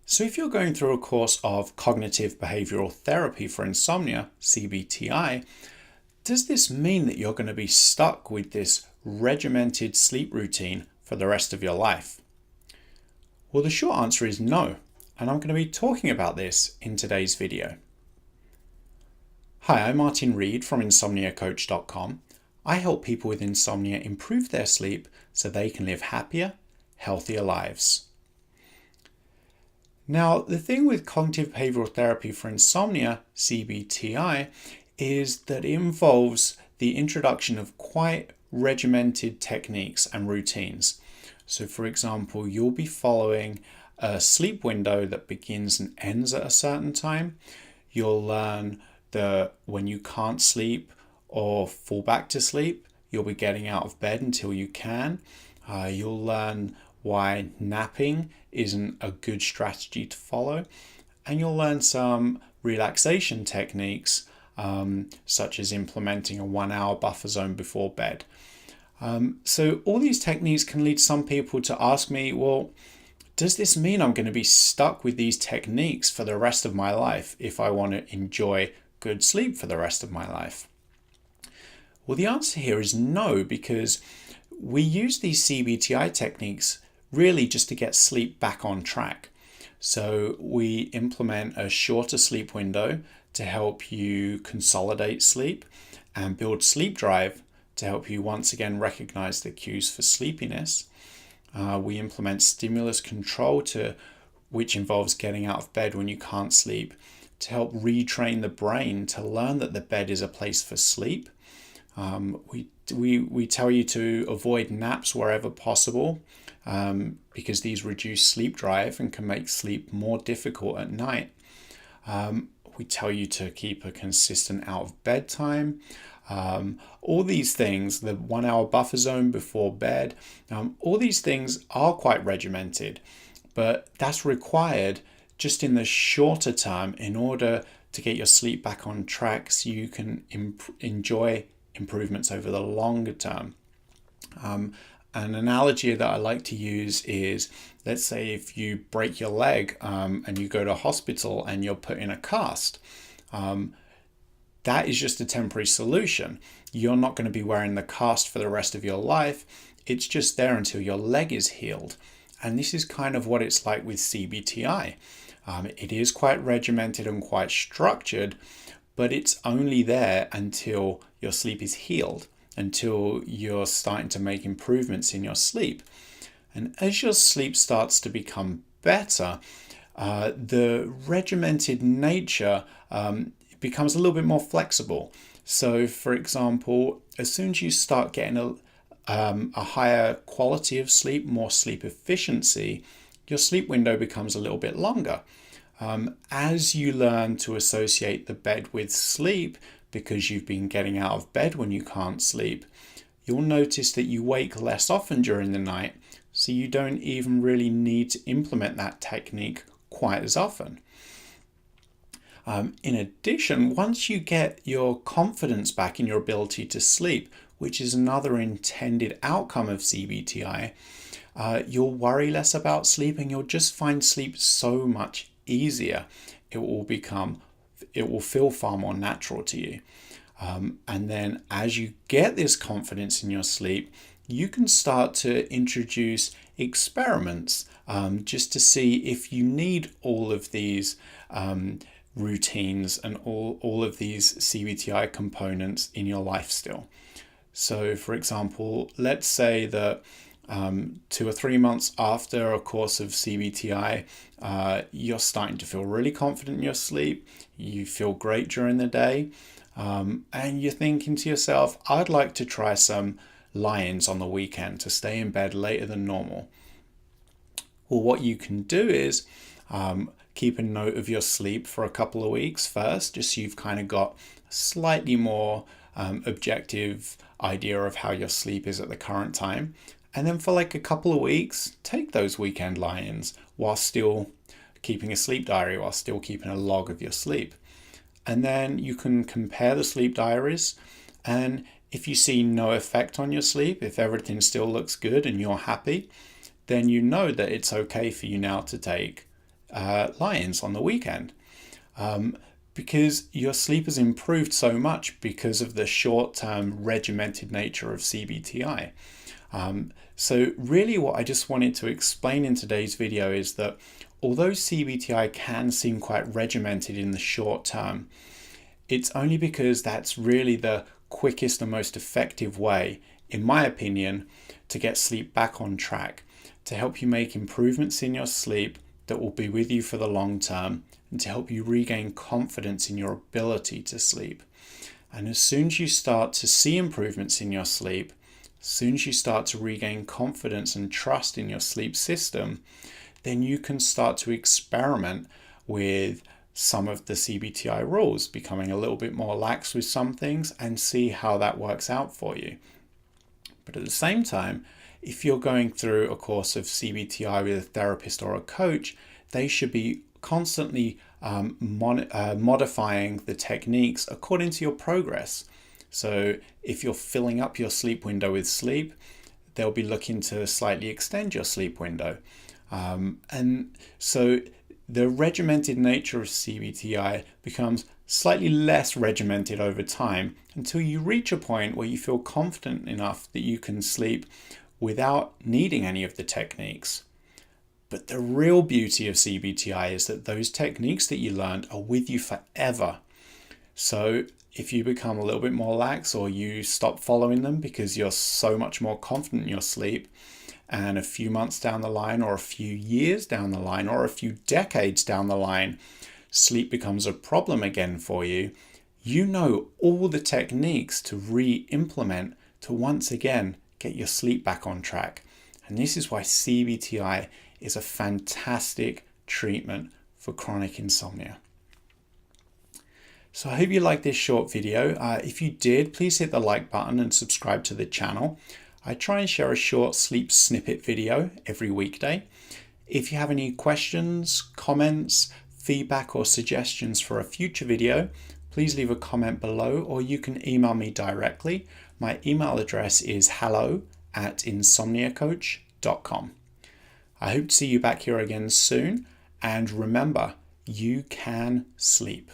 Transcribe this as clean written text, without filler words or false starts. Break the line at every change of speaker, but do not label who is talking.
So if you're going through a course of cognitive behavioral therapy for insomnia, CBT-I, does this mean that you're going to be stuck with this regimented sleep routine for the rest of your life? Well, the short answer is no, and I'm going to be talking about this in today's video. Hi, I'm Martin Reed from insomniacoach.com. I help people with insomnia improve their sleep so they can live happier, healthier lives. Now, the thing with cognitive behavioral therapy for insomnia, CBT-I, is that it involves the introduction of quite regimented techniques and routines. So, for example, you'll be following a sleep window that begins and ends at a certain time. You'll learn that when you can't sleep or fall back to sleep, you'll be getting out of bed until you can. You'll learn why napping isn't a good strategy to follow, and you'll learn some relaxation techniques such as implementing a 1 hour buffer zone before bed. So all these techniques can lead some people to ask me, well, does this mean I'm going to be stuck with these techniques for the rest of my life if I want to enjoy good sleep for the rest of my life? Well, the answer here is no, because we use these CBT-I techniques really just to get sleep back on track. So we implement a shorter sleep window to help you consolidate sleep and build sleep drive to help you once again recognize the cues for sleepiness. We implement stimulus control which involves getting out of bed when you can't sleep, to help retrain the brain to learn that the bed is a place for sleep. We tell you to avoid naps wherever possible because these reduce sleep drive and can make sleep more difficult at night. We tell you to keep a consistent out of bed time. All these things, the 1 hour buffer zone before bed, all these things are quite regimented, but that's required just in the shorter term in order to get your sleep back on track so you can enjoy improvements over the longer term. An analogy that I like to use is, let's say if you break your leg and you go to hospital and you're put in a cast, that is just a temporary solution. You're not going to be wearing the cast for the rest of your life. It's just there until your leg is healed. And this is kind of what it's like with CBT-I. It is quite regimented and quite structured, but it's only there until your sleep is healed, until you're starting to make improvements in your sleep. And as your sleep starts to become better, the regimented nature becomes a little bit more flexible. So, for example, as soon as you start getting a higher quality of sleep, more sleep efficiency, your sleep window becomes a little bit longer. As you learn to associate the bed with sleep, because you've been getting out of bed when you can't sleep, you'll notice that you wake less often during the night, so you don't even really need to implement that technique quite as often. In addition, once you get your confidence back in your ability to sleep, which is another intended outcome of CBT-I, you'll worry less about sleep and you'll just find sleep so much easier. It will feel far more natural to you. And then as you get this confidence in your sleep, you can start to introduce experiments just to see if you need all of these routines and all of these CBT-I components in your life still. So for example, let's say that 2 or 3 months after a course of CBT-I, you're starting to feel really confident in your sleep, you feel great during the day, and you're thinking to yourself, I'd like to try some lie-ins on the weekend to stay in bed later than normal. Well, what you can do is keep a note of your sleep for a couple of weeks first, just so you've kind of got a slightly more objective idea of how your sleep is at the current time. And then for like a couple of weeks, take those weekend lie-ins while still keeping a sleep diary, while still keeping a log of your sleep. And then you can compare the sleep diaries, and if you see no effect on your sleep, if everything still looks good and you're happy, then you know that it's okay for you now to take lie-ins on the weekend. Because your sleep has improved so much because of the short-term regimented nature of CBT-I. So really what I just wanted to explain in today's video is that although CBT-I can seem quite regimented in the short term, it's only because that's really the quickest and most effective way, in my opinion, to get sleep back on track, to help you make improvements in your sleep that will be with you for the long term, and to help you regain confidence in your ability to sleep. And as soon as you start to see improvements in your sleep, as soon as you start to regain confidence and trust in your sleep system, then you can start to experiment with some of the CBT-I rules, becoming a little bit more lax with some things and see how that works out for you. But at the same time, if you're going through a course of CBT-I with a therapist or a coach, they should be constantly modifying the techniques according to your progress. So if you're filling up your sleep window with sleep, they'll be looking to slightly extend your sleep window. And so the regimented nature of CBT-I becomes slightly less regimented over time until you reach a point where you feel confident enough that you can sleep without needing any of the techniques. But the real beauty of CBT-I is that those techniques that you learned are with you forever. So if you become a little bit more lax or you stop following them because you're so much more confident in your sleep, and a few months down the line or a few years down the line or a few decades down the line, sleep becomes a problem again for you, you know all the techniques to re-implement to once again get your sleep back on track. And this is why CBT-I is a fantastic treatment for chronic insomnia. So I hope you liked this short video. If you did, please hit the like button and subscribe to the channel. I try and share a short sleep snippet video every weekday. If you have any questions, comments, feedback or suggestions for a future video, please leave a comment below or you can email me directly. My email address is hello@insomniacoach.com. I hope to see you back here again soon, and remember, you can sleep.